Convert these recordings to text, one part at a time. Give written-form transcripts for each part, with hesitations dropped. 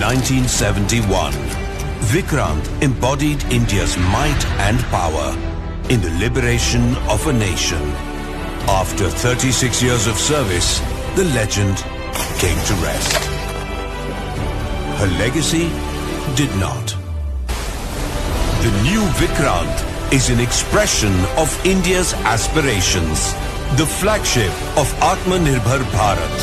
1971, Vikrant embodied India's might and power in the liberation of a nation. After 36 years of service, the legend came to rest. Her legacy did not. The new Vikrant is an expression of India's aspirations, the flagship of Atmanirbhar Bharat.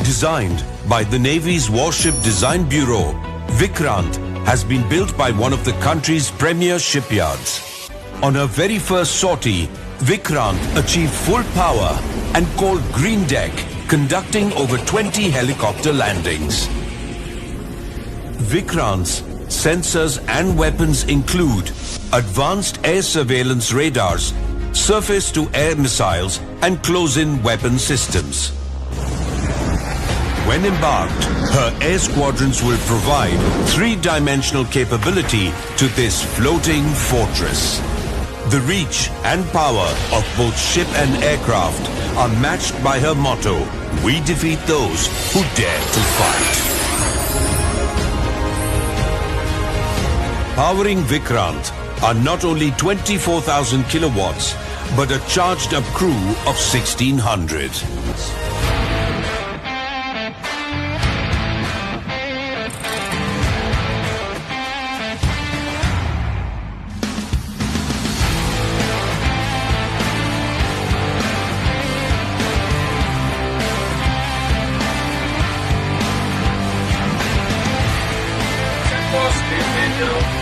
Designed by the Navy's Warship Design Bureau, Vikrant has been built by one of the country's premier shipyards. On her very first sortie, Vikrant achieved full power and called green deck, conducting over 20 helicopter landings. Vikrant's sensors and weapons include advanced air surveillance radars, surface-to-air missiles and close-in weapon systems. When embarked, her air squadrons will provide three-dimensional capability to this floating fortress. The reach and power of both ship and aircraft are matched by her motto, "We defeat those who dare to fight." Powering Vikrant are not only 24,000 kilowatts, but a charged-up crew of 1,600. Stay